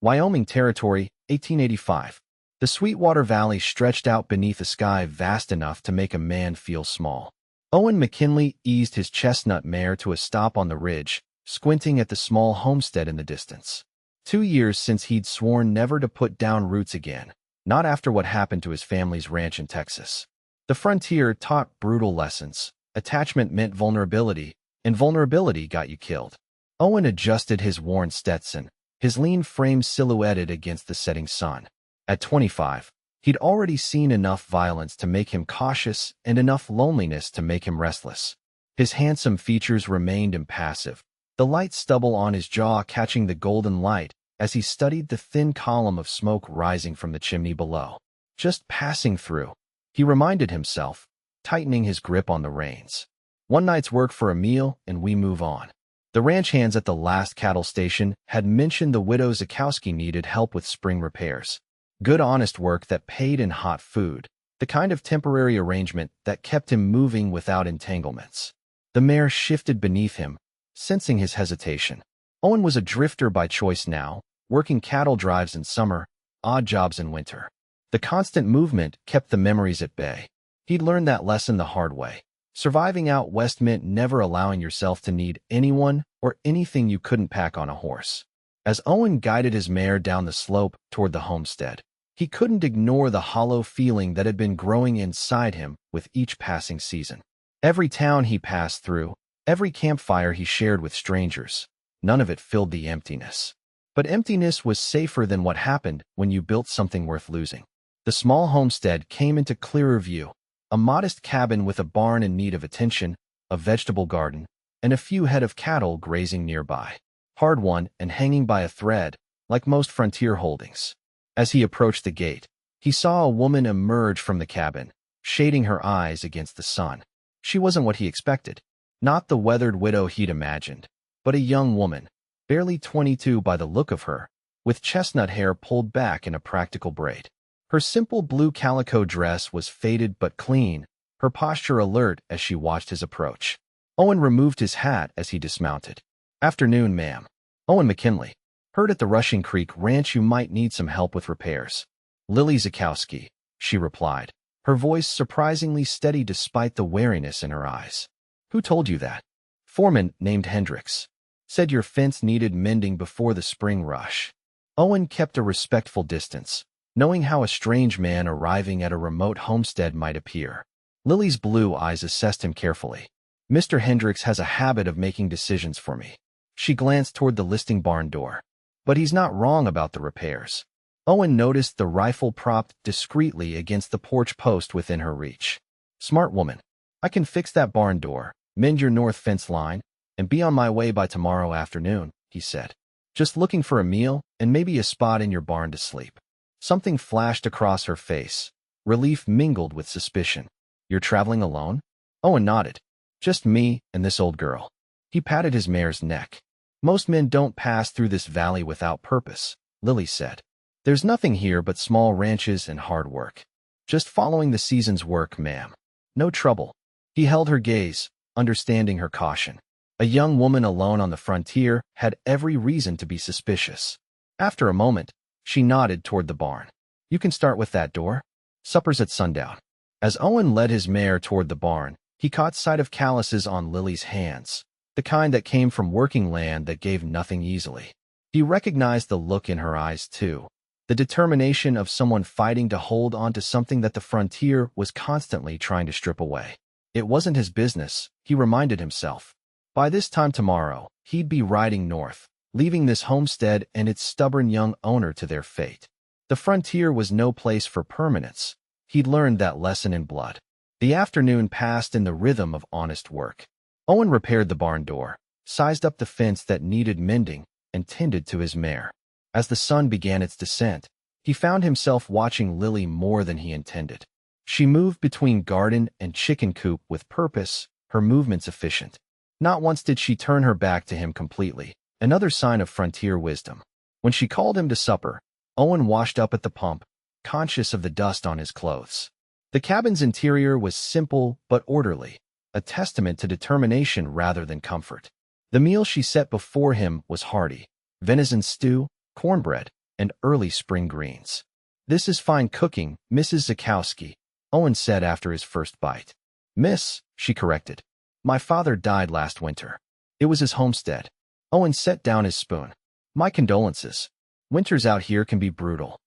Wyoming Territory, 1885. The Sweetwater Valley stretched out beneath a sky vast enough to make a man feel small. Owen McKinley eased his chestnut mare to a stop on the ridge, squinting at the small homestead in the distance. 2 years since he'd sworn never to put down roots again, not after what happened to his family's ranch in Texas. The frontier taught brutal lessons. Attachment meant vulnerability, and vulnerability got you killed. Owen adjusted his worn Stetson, his lean frame silhouetted against the setting sun. At 25, he'd already seen enough violence to make him cautious and enough loneliness to make him restless. His handsome features remained impassive, the light stubble on his jaw catching the golden light as he studied the thin column of smoke rising from the chimney below. Just passing through, he reminded himself, tightening his grip on the reins. One night's work for a meal, and we move on. The ranch hands at the last cattle station had mentioned the widow Zakowski needed help with spring repairs. Good honest work that paid in hot food, the kind of temporary arrangement that kept him moving without entanglements. The mare shifted beneath him, sensing his hesitation. Owen was a drifter by choice now, working cattle drives in summer, odd jobs in winter. The constant movement kept the memories at bay. He'd learned that lesson the hard way. Surviving out west meant never allowing yourself to need anyone or anything you couldn't pack on a horse. As Owen guided his mare down the slope toward the homestead, he couldn't ignore the hollow feeling that had been growing inside him with each passing season. Every town he passed through, every campfire he shared with strangers, none of it filled the emptiness. But emptiness was safer than what happened when you built something worth losing. The small homestead came into clearer view. A modest cabin with a barn in need of attention, a vegetable garden, and a few head of cattle grazing nearby. Hard-won and hanging by a thread, like most frontier holdings. As he approached the gate, he saw a woman emerge from the cabin, shading her eyes against the sun. She wasn't what he expected. Not the weathered widow he'd imagined, but a young woman, barely 22 by the look of her, with chestnut hair pulled back in a practical braid. Her simple blue calico dress was faded but clean, her posture alert as she watched his approach. Owen removed his hat as he dismounted. "Afternoon, ma'am. Owen McKinley. Heard at the Rushing Creek Ranch you might need some help with repairs." "Lily Zakowski," she replied, her voice surprisingly steady despite the wariness in her eyes. "Who told you that?" "Foreman named Hendricks. Said your fence needed mending before the spring rush." Owen kept a respectful distance, knowing how a strange man arriving at a remote homestead might appear. Lily's blue eyes assessed him carefully. "Mr. Hendricks has a habit of making decisions for me." She glanced toward the listing barn door. "But he's not wrong about the repairs." Owen noticed the rifle propped discreetly against the porch post within her reach. "Smart woman. I can fix that barn door, mend your north fence line, and be on my way by tomorrow afternoon," he said. "Just looking for a meal and maybe a spot in your barn to sleep." Something flashed across her face, relief mingled with suspicion. "You're traveling alone?" Owen nodded. "Just me and this old girl." He patted his mare's neck. "Most men don't pass through this valley without purpose," Lily said. "There's nothing here but small ranches and hard work. Just following the season's work, ma'am. No trouble." He held her gaze, understanding her caution. A young woman alone on the frontier had every reason to be suspicious. After a moment, she nodded toward the barn. "You can start with that door. Supper's at sundown." As Owen led his mare toward the barn, he caught sight of calluses on Lily's hands, the kind that came from working land that gave nothing easily. He recognized the look in her eyes, too, the determination of someone fighting to hold on to something that the frontier was constantly trying to strip away. It wasn't his business, he reminded himself. By this time tomorrow, he'd be riding north, leaving this homestead and its stubborn young owner to their fate. The frontier was no place for permanence. He'd learned that lesson in blood. The afternoon passed in the rhythm of honest work. Owen repaired the barn door, sized up the fence that needed mending, and tended to his mare. As the sun began its descent, he found himself watching Lily more than he intended. She moved between garden and chicken coop with purpose, her movements efficient. Not once did she turn her back to him completely, another sign of frontier wisdom. When she called him to supper, Owen washed up at the pump, conscious of the dust on his clothes. The cabin's interior was simple but orderly, a testament to determination rather than comfort. The meal she set before him was hearty: venison stew, cornbread, and early spring greens. "This is fine cooking, Mrs. Zakowski," Owen said after his first bite. "Miss," she corrected. "My father died last winter. It was his homestead." Owen set down his spoon. "My condolences. Winters out here can be brutal."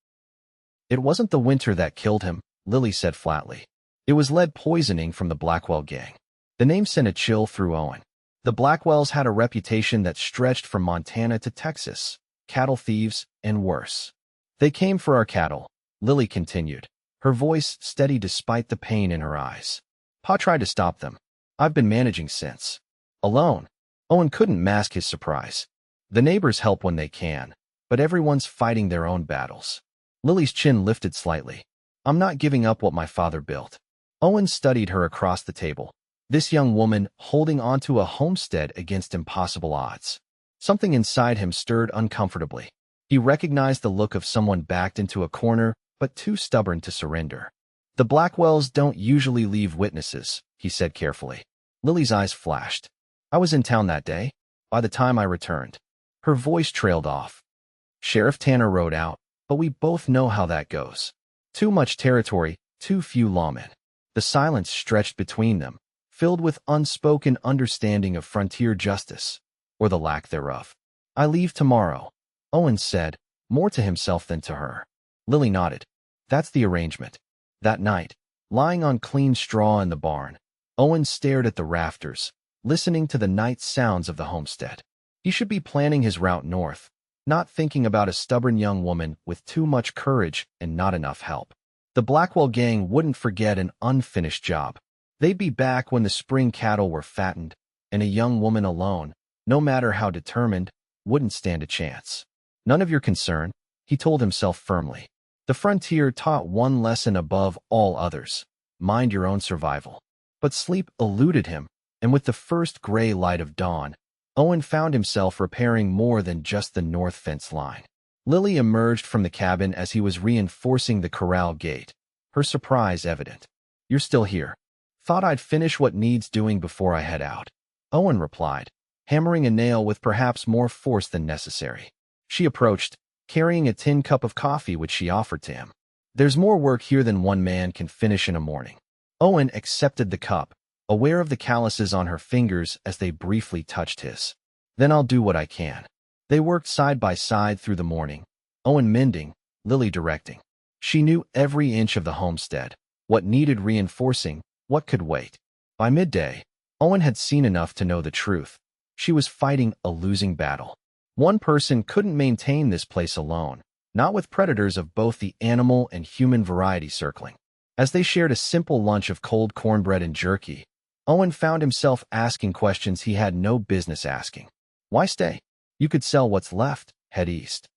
"It wasn't the winter that killed him," Lily said flatly. "It was lead poisoning from the Blackwell gang." The name sent a chill through Owen. The Blackwells had a reputation that stretched from Montana to Texas, cattle thieves and worse. "They came for our cattle," Lily continued, her voice steady despite the pain in her eyes. "Pa tried to stop them. I've been managing since." "Alone?" Owen couldn't mask his surprise. "The neighbors help when they can, but everyone's fighting their own battles." Lily's chin lifted slightly. "I'm not giving up what my father built." Owen studied her across the table. This young woman holding onto a homestead against impossible odds. Something inside him stirred uncomfortably. He recognized the look of someone backed into a corner, but too stubborn to surrender. "The Blackwells don't usually leave witnesses," he said carefully. Lily's eyes flashed. "I was in town that day. By the time I returned." Her voice trailed off. "Sheriff Tanner rode out, but we both know how that goes. Too much territory, too few lawmen." The silence stretched between them, filled with unspoken understanding of frontier justice, or the lack thereof. "I leave tomorrow," Owen said, more to himself than to her. Lily nodded. "That's the arrangement." That night, lying on clean straw in the barn, Owen stared at the rafters, listening to the night sounds of the homestead. He should be planning his route north, not thinking about a stubborn young woman with too much courage and not enough help. The Blackwell gang wouldn't forget an unfinished job. They'd be back when the spring cattle were fattened, and a young woman alone, no matter how determined, wouldn't stand a chance. "None of your concern," he told himself firmly. The frontier taught one lesson above all others: mind your own survival. But sleep eluded him, and with the first gray light of dawn, Owen found himself repairing more than just the north fence line. Lily emerged from the cabin as he was reinforcing the corral gate, her surprise evident. "You're still here. Thought I'd finish what needs doing before I head out," Owen replied, hammering a nail with perhaps more force than necessary. She approached, carrying a tin cup of coffee which she offered to him. "There's more work here than one man can finish in a morning." Owen accepted the cup, aware of the calluses on her fingers as they briefly touched his. "Then I'll do what I can." They worked side by side through the morning, Owen mending, Lily directing. She knew every inch of the homestead, what needed reinforcing, what could wait. By midday, Owen had seen enough to know the truth. She was fighting a losing battle. One person couldn't maintain this place alone, not with predators of both the animal and human variety circling. As they shared a simple lunch of cold cornbread and jerky, Owen found himself asking questions he had no business asking. "Why stay? You could sell what's left, head east."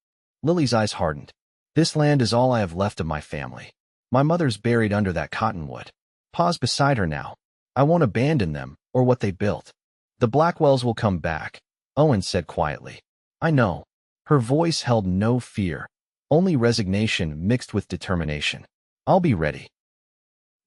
Lily's eyes hardened. "This land is all I have left of my family. My mother's buried under that cottonwood. Pa's beside her now. I won't abandon them or what they built." "The Blackwells will come back," Owen said quietly. "I know." Her voice held no fear, only resignation mixed with determination. "I'll be ready."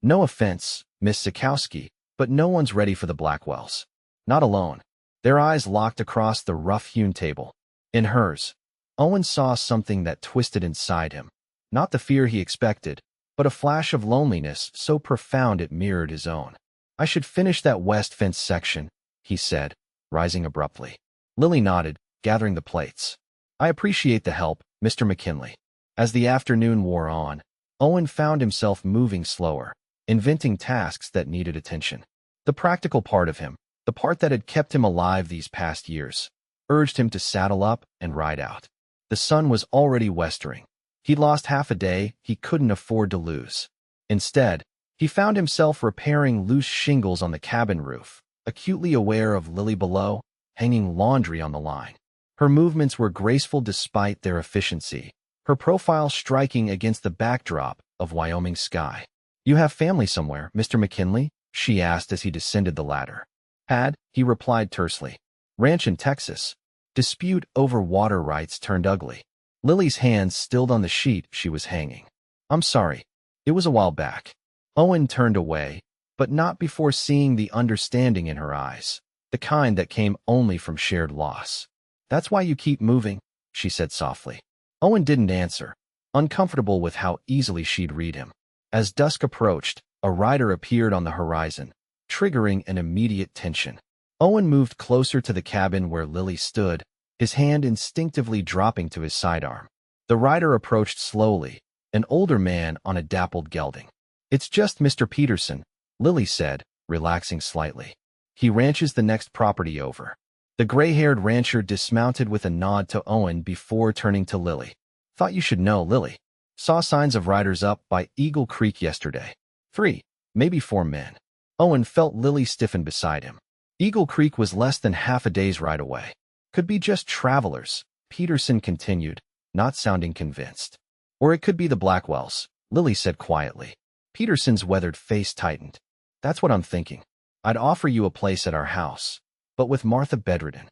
"No offense, Miss Zakowski, but no one's ready for the Blackwells. Not alone." Their eyes locked across the rough-hewn table. In hers, Owen saw something that twisted inside him. Not the fear he expected, but a flash of loneliness so profound it mirrored his own. "I should finish that west fence section," he said, rising abruptly. Lily nodded, gathering the plates. "I appreciate the help, Mr. McKinley." As the afternoon wore on, Owen found himself moving slower, inventing tasks that needed attention. The practical part of him, the part that had kept him alive these past years, urged him to saddle up and ride out. The sun was already westering. He'd lost half a day he couldn't afford to lose. Instead, he found himself repairing loose shingles on the cabin roof, acutely aware of Lily below, hanging laundry on the line. Her movements were graceful despite their efficiency, her profile striking against the backdrop of Wyoming sky. "You have family somewhere, Mr. McKinley?" she asked as he descended the ladder. "Had," he replied tersely. "Ranch in Texas." Dispute over water rights turned ugly. Lily's hands stilled on the sheet she was hanging. "I'm sorry. It was a while back." Owen turned away, but not before seeing the understanding in her eyes, the kind that came only from shared loss. "That's why you keep moving," she said softly. Owen didn't answer, uncomfortable with how easily she'd read him. As dusk approached, a rider appeared on the horizon, triggering an immediate tension. Owen moved closer to the cabin where Lily stood, his hand instinctively dropping to his sidearm. The rider approached slowly, an older man on a dappled gelding. "It's just Mr. Peterson," Lily said, relaxing slightly. "He ranches the next property over." The gray-haired rancher dismounted with a nod to Owen before turning to Lily. "Thought you should know, Lily. Saw signs of riders up by Eagle Creek yesterday. 3, maybe 4 men." Owen felt Lily stiffen beside him. Eagle Creek was less than half a day's ride away. "Could be just travelers," Peterson continued, not sounding convinced. "Or it could be the Blackwells," Lily said quietly. Peterson's weathered face tightened. "That's what I'm thinking. I'd offer you a place at our house, but with Martha bedridden."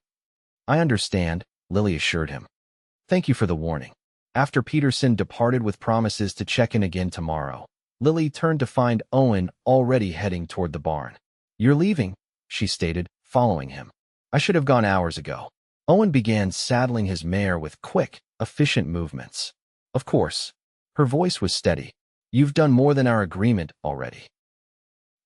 "I understand," Lily assured him. "Thank you for the warning." After Peterson departed with promises to check in again tomorrow, Lily turned to find Owen already heading toward the barn. "You're leaving," she stated, following him. "I should have gone hours ago." Owen began saddling his mare with quick, efficient movements. "Of course." Her voice was steady. "You've done more than our agreement already."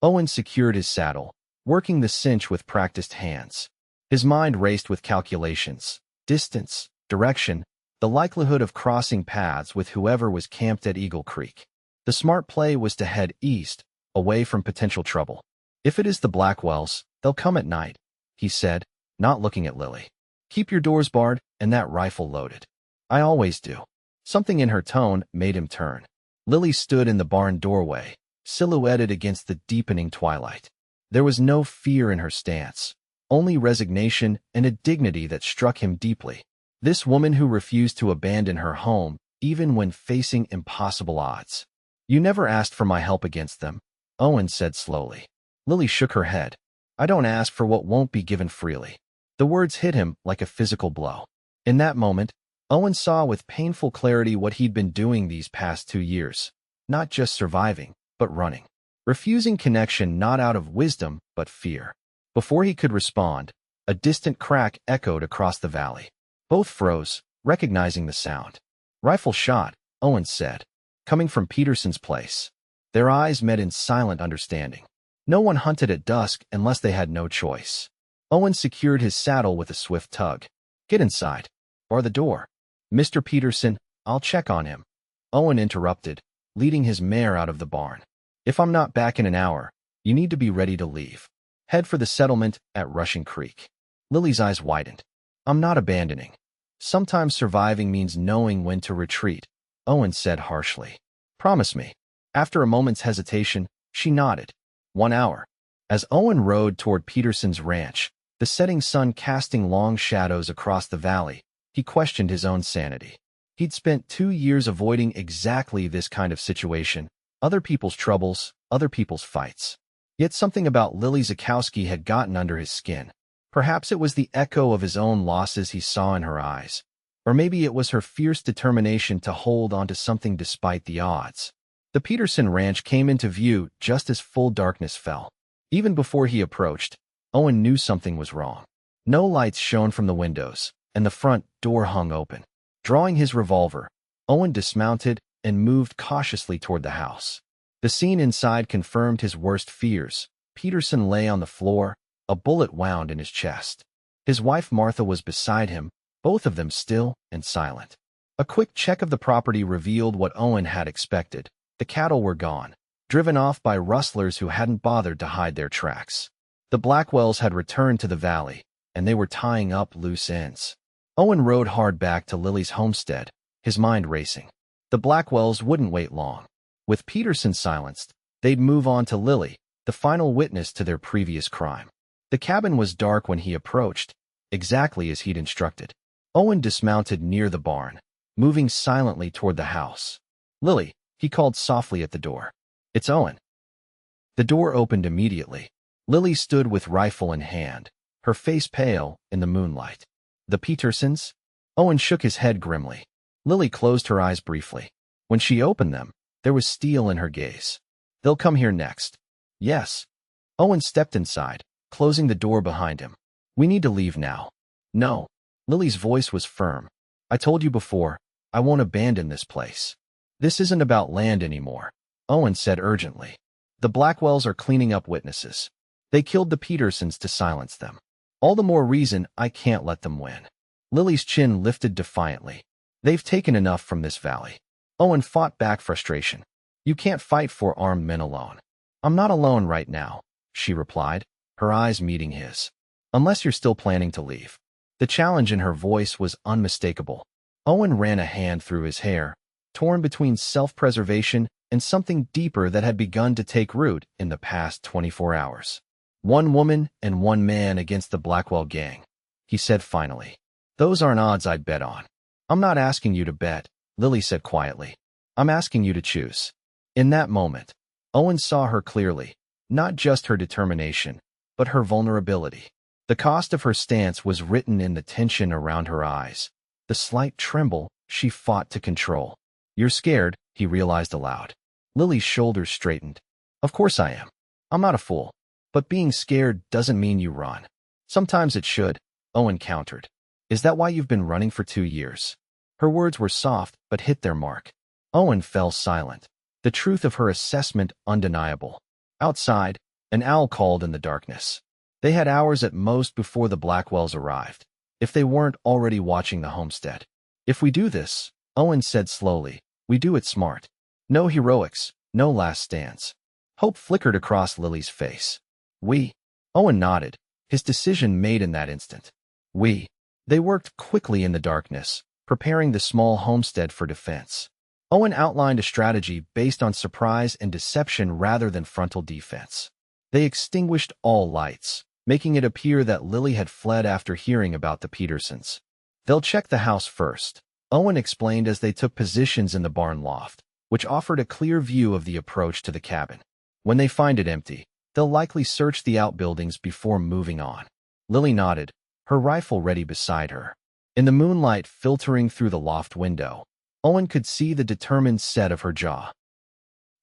Owen secured his saddle, working the cinch with practiced hands. His mind raced with calculations, distance, direction, the likelihood of crossing paths with whoever was camped at Eagle Creek. The smart play was to head east, away from potential trouble. "If it is the Blackwells, they'll come at night," he said, not looking at Lily. "Keep your doors barred and that rifle loaded." "I always do." Something in her tone made him turn. Lily stood in the barn doorway, silhouetted against the deepening twilight. There was no fear in her stance, only resignation and a dignity that struck him deeply. This woman who refused to abandon her home, even when facing impossible odds. "You never asked for my help against them," Owen said slowly. Lily shook her head. "I don't ask for what won't be given freely." The words hit him like a physical blow. In that moment, Owen saw with painful clarity what he'd been doing these past 2 years. Not just surviving, but running. Refusing connection not out of wisdom, but fear. Before he could respond, a distant crack echoed across the valley. Both froze, recognizing the sound. "Rifle shot," Owen said, coming from Peterson's place. Their eyes met in silent understanding. No one hunted at dusk unless they had no choice. Owen secured his saddle with a swift tug. "Get inside. Bar the door." "Mr. Peterson, I'll check on him," Owen interrupted, leading his mare out of the barn. "If I'm not back in an hour, you need to be ready to leave. Head for the settlement at Rushing Creek." Lily's eyes widened. "I'm not abandoning. Sometimes surviving means knowing when to retreat," Owen said harshly. "Promise me." After a moment's hesitation, she nodded. 1 hour. As Owen rode toward Peterson's ranch, the setting sun casting long shadows across the valley, he questioned his own sanity. He'd spent 2 years avoiding exactly this kind of situation, other people's troubles, other people's fights. Yet something about Lily Zakowski had gotten under his skin. Perhaps it was the echo of his own losses he saw in her eyes. Or maybe it was her fierce determination to hold onto something despite the odds. The Peterson ranch came into view just as full darkness fell. Even before he approached, Owen knew something was wrong. No lights shone from the windows, and the front door hung open. Drawing his revolver, Owen dismounted and moved cautiously toward the house. The scene inside confirmed his worst fears. Peterson lay on the floor, a bullet wound in his chest. His wife Martha was beside him, both of them still and silent. A quick check of the property revealed what Owen had expected. The cattle were gone, driven off by rustlers who hadn't bothered to hide their tracks. The Blackwells had returned to the valley, and they were tying up loose ends. Owen rode hard back to Lily's homestead, his mind racing. The Blackwells wouldn't wait long. With Peterson silenced, they'd move on to Lily, the final witness to their previous crime. The cabin was dark when he approached, exactly as he'd instructed. Owen dismounted near the barn, moving silently toward the house. "Lily," he called softly at the door. "It's Owen." The door opened immediately. Lily stood with rifle in hand, her face pale in the moonlight. "The Petersons?" Owen shook his head grimly. Lily closed her eyes briefly. When she opened them, there was steel in her gaze. "They'll come here next." "Yes." Owen stepped inside, closing the door behind him. "We need to leave now." "No." Lily's voice was firm. "I told you before, I won't abandon this place. This isn't about land anymore, Owen said urgently. The Blackwells are cleaning up witnesses. They killed the Petersons to silence them. All the more reason I can't let them win. Lily's chin lifted defiantly. They've taken enough from this valley. Owen fought back frustration. You can't fight 4 armed men alone. I'm not alone right now, she replied, her eyes meeting his. Unless you're still planning to leave. The challenge in her voice was unmistakable. Owen ran a hand through his hair, torn between self-preservation and something deeper that had begun to take root in the past 24 hours. 1 woman and 1 man against the Blackwell gang, he said finally. Those aren't odds I'd bet on. I'm not asking you to bet, Lily said quietly. I'm asking you to choose. In that moment, Owen saw her clearly, not just her determination, but her vulnerability. The cost of her stance was written in the tension around her eyes, the slight tremble she fought to control. You're scared, he realized aloud. Lily's shoulders straightened. Of course I am. I'm not a fool. But being scared doesn't mean you run. Sometimes it should, Owen countered. Is that why you've been running for 2 years? Her words were soft but hit their mark. Owen fell silent, the truth of her assessment undeniable. Outside, an owl called in the darkness. They had hours at most before the Blackwells arrived, if they weren't already watching the homestead. If we do this, Owen said slowly, we do it smart. No heroics, no last stands. Hope flickered across Lily's face. We. Owen nodded, his decision made in that instant. We. They worked quickly in the darkness, preparing the small homestead for defense. Owen outlined a strategy based on surprise and deception rather than frontal defense. They extinguished all lights, making it appear that Lily had fled after hearing about the Petersons. They'll check the house first, Owen explained as they took positions in the barn loft, which offered a clear view of the approach to the cabin. When they find it empty, they'll likely search the outbuildings before moving on. Lily nodded, her rifle ready beside her. In the moonlight filtering through the loft window, Owen could see the determined set of her jaw.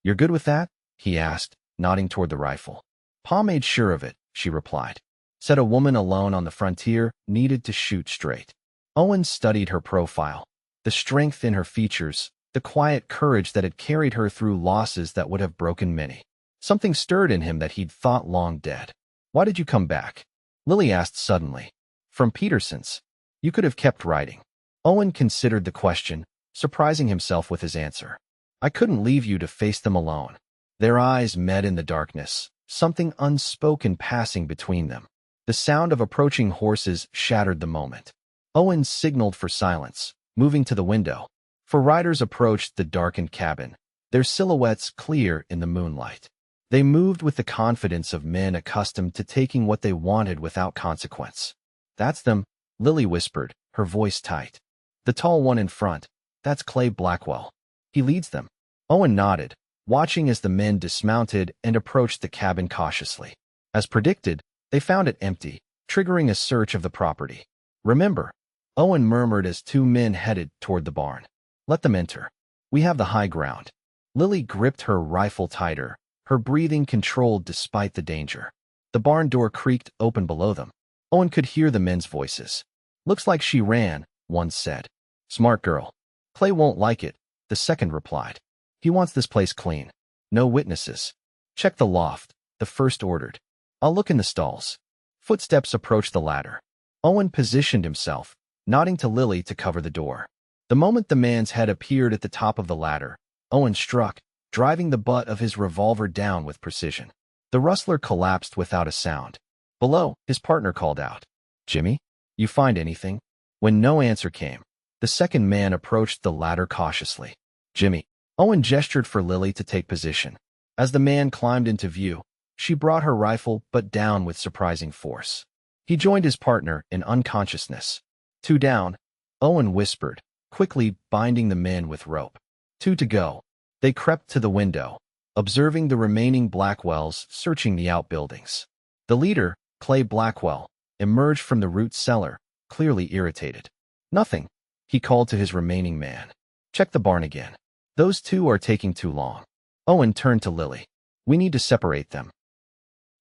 You're good with that? He asked, nodding toward the rifle. Pa made sure of it, she replied. Said a woman alone on the frontier needed to shoot straight. Owen studied her profile, the strength in her features, the quiet courage that had carried her through losses that would have broken many. Something stirred in him that he'd thought long dead. Why did you come back? Lily asked suddenly. From Peterson's. You could have kept writing. Owen considered the question, surprising himself with his answer. I couldn't leave you to face them alone. Their eyes met in the darkness, something unspoken passing between them. The sound of approaching horses shattered the moment. Owen signaled for silence, moving to the window. 4 riders approached the darkened cabin, their silhouettes clear in the moonlight. They moved with the confidence of men accustomed to taking what they wanted without consequence. That's them, Lily whispered, her voice tight. The tall one in front, that's Clay Blackwell. He leads them. Owen nodded, watching as the men dismounted and approached the cabin cautiously. As predicted, they found it empty, triggering a search of the property. Remember, Owen murmured as 2 men headed toward the barn. Let them enter. We have the high ground. Lily gripped her rifle tighter, her breathing controlled despite the danger. The barn door creaked open below them. Owen could hear the men's voices. Looks like she ran, one said. Smart girl. Clay won't like it, the second replied. He wants this place clean. No witnesses. Check the loft, the first ordered. I'll look in the stalls. Footsteps approached the ladder. Owen positioned himself, nodding to Lily to cover the door. The moment the man's head appeared at the top of the ladder, Owen struck, driving the butt of his revolver down with precision. The rustler collapsed without a sound. Below, his partner called out, Jimmy, you find anything? When no answer came, the second man approached the ladder cautiously. Jimmy. Owen gestured for Lily to take position. As the man climbed into view, she brought her rifle but down with surprising force. He joined his partner in unconsciousness. 2 down, Owen whispered, quickly binding the men with rope. 2 to go. They crept to the window, observing the remaining Blackwells searching the outbuildings. The leader, Clay Blackwell, emerged from the root cellar, clearly irritated. Nothing, he called to his remaining man. Check the barn again. Those 2 are taking too long. Owen turned to Lily. We need to separate them.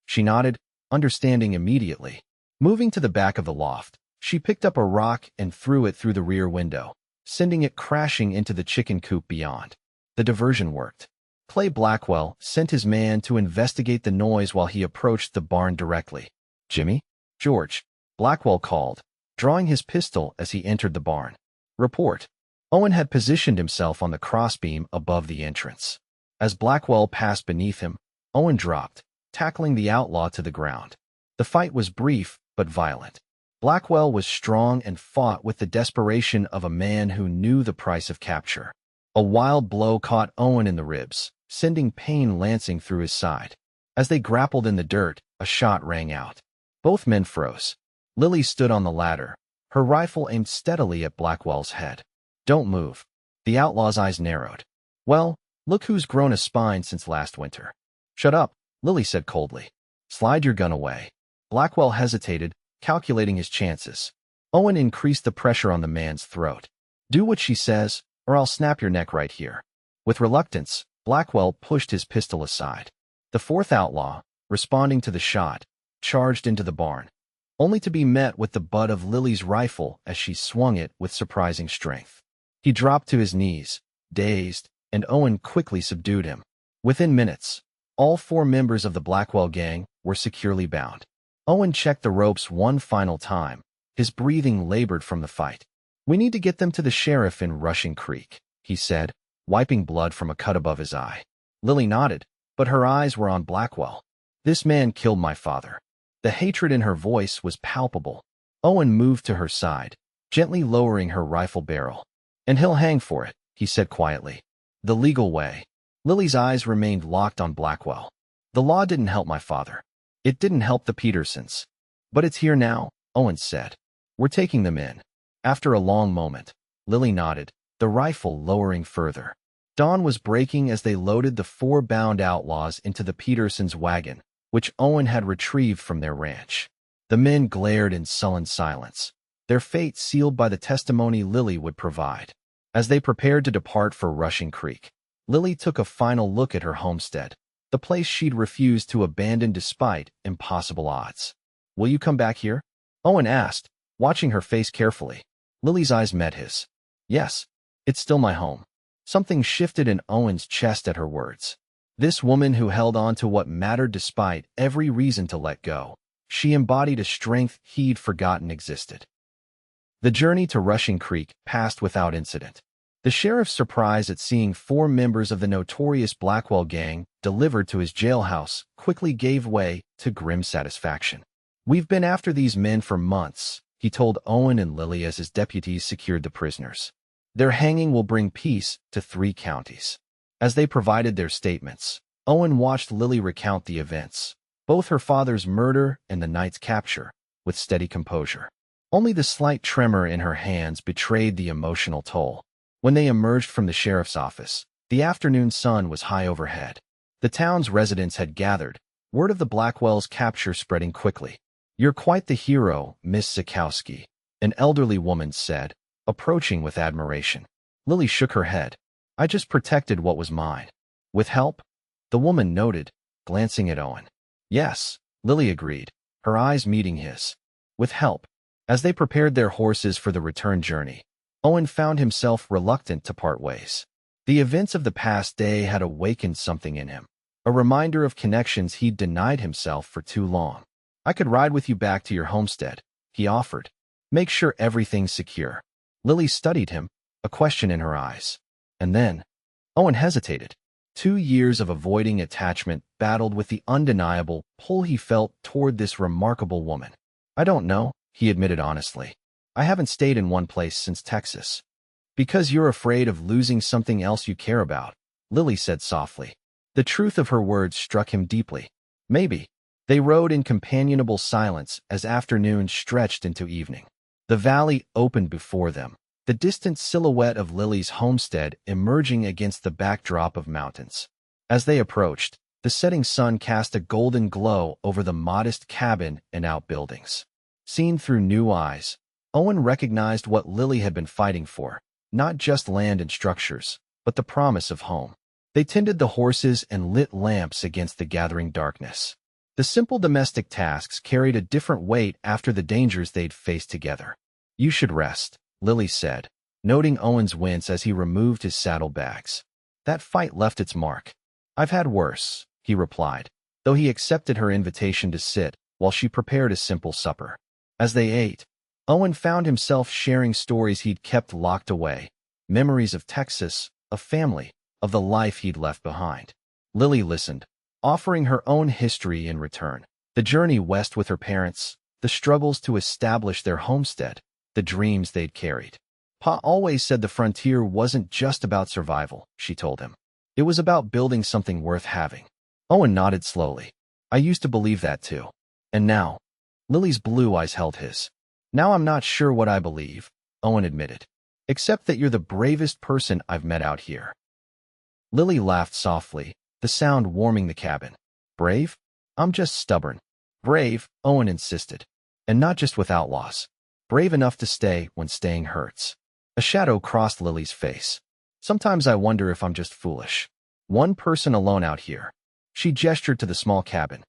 She nodded, understanding immediately. Moving to the back of the loft, she picked up a rock and threw it through the rear window. sending it crashing into the chicken coop beyond. The diversion worked. Clay Blackwell sent his man to investigate the noise while he approached the barn directly. "Jimmy?" "George," Blackwell called, drawing his pistol as he entered the barn. "Report." Owen had positioned himself on the crossbeam above the entrance. As Blackwell passed beneath him, Owen dropped, tackling the outlaw to the ground. The fight was brief but violent. Blackwell was strong and fought with the desperation of a man who knew the price of capture. A wild blow caught Owen in the ribs, sending pain lancing through his side. As they grappled in the dirt, a shot rang out. Both men froze. Lily stood on the ladder, her rifle aimed steadily at Blackwell's head. "Don't move." The outlaw's eyes narrowed. "Well, look who's grown a spine since last winter." "Shut up," Lily said coldly. "Slide your gun away." Blackwell hesitated, calculating his chances. Owen increased the pressure on the man's throat. "Do what she says, or I'll snap your neck right here." With reluctance, Blackwell pushed his pistol aside. The fourth outlaw, responding to the shot, charged into the barn, only to be met with the butt of Lily's rifle as she swung it with surprising strength. He dropped to his knees, dazed, and Owen quickly subdued him. Within minutes, all 4 members of the Blackwell gang were securely bound. Owen checked the ropes one final time, his breathing labored from the fight. "We need to get them to the sheriff in Rushing Creek," he said, wiping blood from a cut above his eye. Lily nodded, but her eyes were on Blackwell. "This man killed my father." The hatred in her voice was palpable. Owen moved to her side, gently lowering her rifle barrel. "And he'll hang for it," he said quietly. "The legal way." Lily's eyes remained locked on Blackwell. "The law didn't help my father. It didn't help the Petersons. But it's here now," Owen said. "We're taking them in." After a long moment, Lily nodded, the rifle lowering further. Dawn was breaking as they loaded the 4 bound outlaws into the Petersons' wagon, which Owen had retrieved from their ranch. The men glared in sullen silence, their fate sealed by the testimony Lily would provide. As they prepared to depart for Rushing Creek, Lily took a final look at her homestead, the place she'd refused to abandon despite impossible odds. "Will you come back here?" Owen asked, watching her face carefully. Lily's eyes met his. "Yes, it's still my home." Something shifted in Owen's chest at her words. This woman who held on to what mattered despite every reason to let go. She embodied a strength he'd forgotten existed. The journey to Rushing Creek passed without incident. The sheriff's surprise at seeing 4 members of the notorious Blackwell gang delivered to his jailhouse quickly gave way to grim satisfaction. "We've been after these men for months," he told Owen and Lily as his deputies secured the prisoners. "Their hanging will bring peace to 3 counties. As they provided their statements, Owen watched Lily recount the events, both her father's murder and the night's capture, with steady composure. Only the slight tremor in her hands betrayed the emotional toll. When they emerged from the sheriff's office, the afternoon sun was high overhead. The town's residents had gathered, word of the Blackwell's capture spreading quickly. "You're quite the hero, Miss Zakowski," an elderly woman said, approaching with admiration. Lily shook her head. "I just protected what was mine." "With help?" the woman noted, glancing at Owen. "Yes," Lily agreed, her eyes meeting his. "With help." As they prepared their horses for the return journey, Owen found himself reluctant to part ways. The events of the past day had awakened something in him, a reminder of connections he'd denied himself for too long. "I could ride with you back to your homestead," he offered. "Make sure everything's secure." Lily studied him, a question in her eyes. And then, Owen hesitated. 2 years of avoiding attachment battled with the undeniable pull he felt toward this remarkable woman. "I don't know," he admitted honestly. "I haven't stayed in one place since Texas." "Because you're afraid of losing something else you care about," Lily said softly. The truth of her words struck him deeply. "Maybe." They rode in companionable silence as afternoon stretched into evening. The valley opened before them, the distant silhouette of Lily's homestead emerging against the backdrop of mountains. As they approached, the setting sun cast a golden glow over the modest cabin and outbuildings. Seen through new eyes, Owen recognized what Lily had been fighting for, not just land and structures, but the promise of home. They tended the horses and lit lamps against the gathering darkness. The simple domestic tasks carried a different weight after the dangers they'd faced together. "You should rest," Lily said, noting Owen's wince as he removed his saddlebags. That fight left its mark. I've had worse, he replied, though he accepted her invitation to sit while she prepared a simple supper. As they ate, Owen found himself sharing stories he'd kept locked away, memories of Texas, of family, of the life he'd left behind. Lily listened, offering her own history in return. The journey west with her parents, the struggles to establish their homestead, the dreams they'd carried. Pa always said the frontier wasn't just about survival, she told him. It was about building something worth having. Owen nodded slowly. I used to believe that too. And now? Lily's blue eyes held his. Now I'm not sure what I believe, Owen admitted. Except that you're the bravest person I've met out here. Lily laughed softly, the sound warming the cabin. Brave? I'm just stubborn. Brave, Owen insisted. And not just with outlaws. Brave enough to stay when staying hurts. A shadow crossed Lily's face. Sometimes I wonder if I'm just foolish. One person alone out here. She gestured to the small cabin.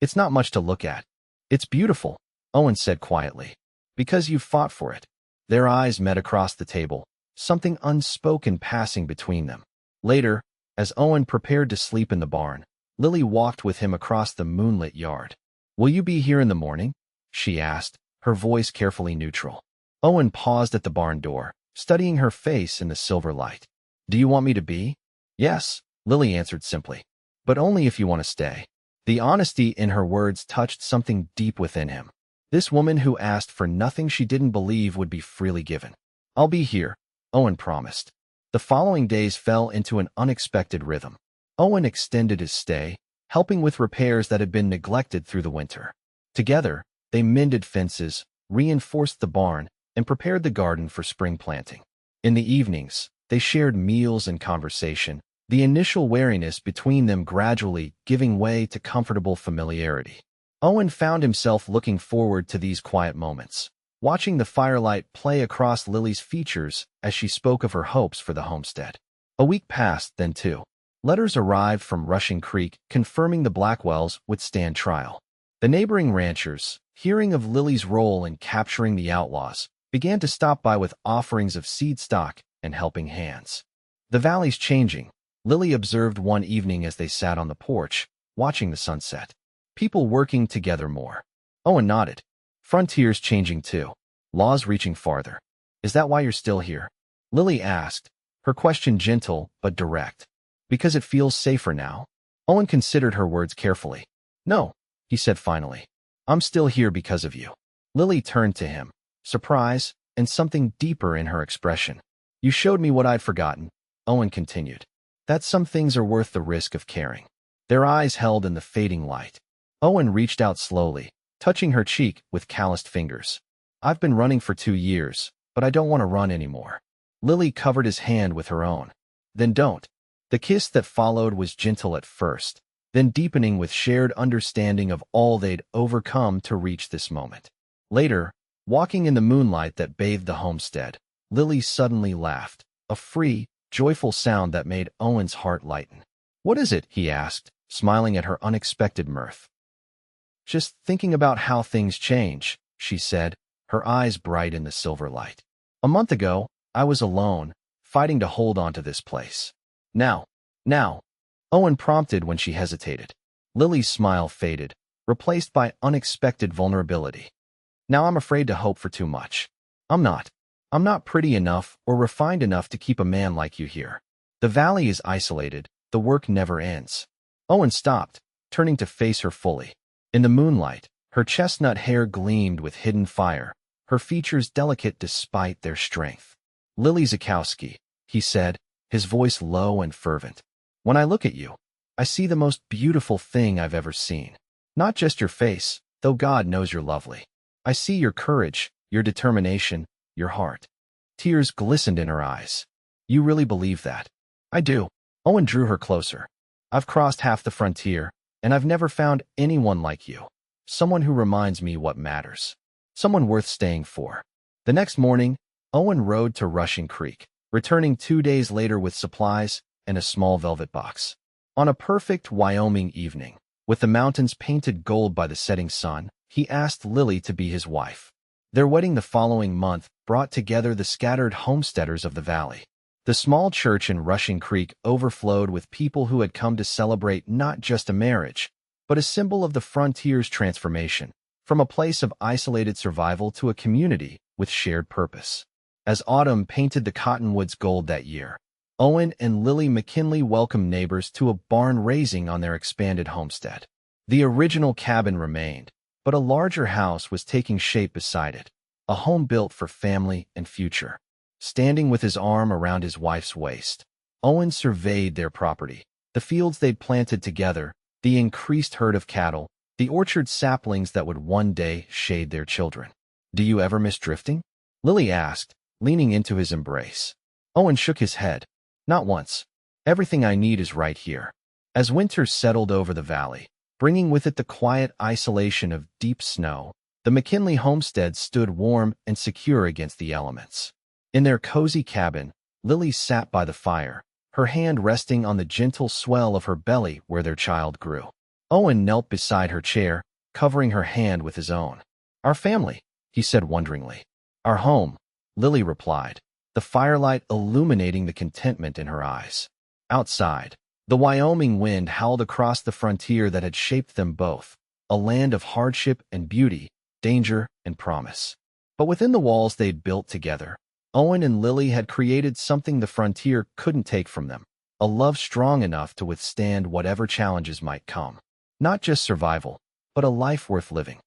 It's not much to look at. It's beautiful, Owen said quietly. Because you've fought for it. Their eyes met across the table, something unspoken passing between them. Later, as Owen prepared to sleep in the barn, Lily walked with him across the moonlit yard. Will you be here in the morning? She asked, her voice carefully neutral. Owen paused at the barn door, studying her face in the silver light. Do you want me to be? Yes, Lily answered simply. But only if you want to stay. The honesty in her words touched something deep within him. This woman who asked for nothing she didn't believe would be freely given. I'll be here, Owen promised. The following days fell into an unexpected rhythm. Owen extended his stay, helping with repairs that had been neglected through the winter. Together, they mended fences, reinforced the barn, and prepared the garden for spring planting. In the evenings, they shared meals and conversation, the initial wariness between them gradually giving way to comfortable familiarity. Owen found himself looking forward to these quiet moments, watching the firelight play across Lily's features as she spoke of her hopes for the homestead. A week passed, then two. Letters arrived from Rushing Creek confirming the Blackwells would stand trial. The neighboring ranchers, hearing of Lily's role in capturing the outlaws, began to stop by with offerings of seed stock and helping hands. The valley's changing, Lily observed one evening as they sat on the porch, watching the sunset. People working together more. Owen nodded. Frontier's changing too. Laws reaching farther. Is that why you're still here? Lily asked, her question gentle but direct. Because it feels safer now? Owen considered her words carefully. No, he said finally. I'm still here because of you. Lily turned to him, surprise and something deeper in her expression. You showed me what I'd forgotten, Owen continued. That some things are worth the risk of caring. Their eyes held in the fading light. Owen reached out slowly, touching her cheek with calloused fingers. I've been running for 2 years, but I don't want to run anymore. Lily covered his hand with her own. Then don't. The kiss that followed was gentle at first, then deepening with shared understanding of all they'd overcome to reach this moment. Later, walking in the moonlight that bathed the homestead, Lily suddenly laughed, a free, joyful sound that made Owen's heart lighten. What is it? He asked, smiling at her unexpected mirth. Just thinking about how things change, she said, her eyes bright in the silver light. A month ago, I was alone, fighting to hold on to this place. Now, Owen prompted when she hesitated. Lily's smile faded, replaced by unexpected vulnerability. Now I'm afraid to hope for too much. I'm not pretty enough or refined enough to keep a man like you here. The valley is isolated, the work never ends. Owen stopped, turning to face her fully. In the moonlight, her chestnut hair gleamed with hidden fire, her features delicate despite their strength. Lily Zakowski, he said, his voice low and fervent. When I look at you, I see the most beautiful thing I've ever seen. Not just your face, though God knows you're lovely. I see your courage, your determination, your heart. Tears glistened in her eyes. You really believe that? I do. Owen drew her closer. I've crossed half the frontier, and I've never found anyone like you. Someone who reminds me what matters. Someone worth staying for. The next morning, Owen rode to Rushing Creek, returning 2 days later with supplies and a small velvet box. On a perfect Wyoming evening, with the mountains painted gold by the setting sun, he asked Lily to be his wife. Their wedding the following month brought together the scattered homesteaders of the valley. The small church in Rushing Creek overflowed with people who had come to celebrate not just a marriage, but a symbol of the frontier's transformation, from a place of isolated survival to a community with shared purpose. As autumn painted the cottonwoods gold that year, Owen and Lily McKinley welcomed neighbors to a barn raising on their expanded homestead. The original cabin remained, but a larger house was taking shape beside it, a home built for family and future. Standing with his arm around his wife's waist, Owen surveyed their property, the fields they'd planted together, the increased herd of cattle, the orchard saplings that would one day shade their children. "Do you ever miss drifting?" Lily asked, leaning into his embrace. Owen shook his head. "Not once. Everything I need is right here." As winter settled over the valley, bringing with it the quiet isolation of deep snow, the McKinley homestead stood warm and secure against the elements. In their cozy cabin, Lily sat by the fire, her hand resting on the gentle swell of her belly where their child grew. Owen knelt beside her chair, covering her hand with his own. "Our family," he said wonderingly. "Our home," Lily replied, the firelight illuminating the contentment in her eyes. Outside, the Wyoming wind howled across the frontier that had shaped them both, a land of hardship and beauty, danger and promise. But within the walls they'd built together, Owen and Lily had created something the frontier couldn't take from them, a love strong enough to withstand whatever challenges might come. Not just survival, but a life worth living.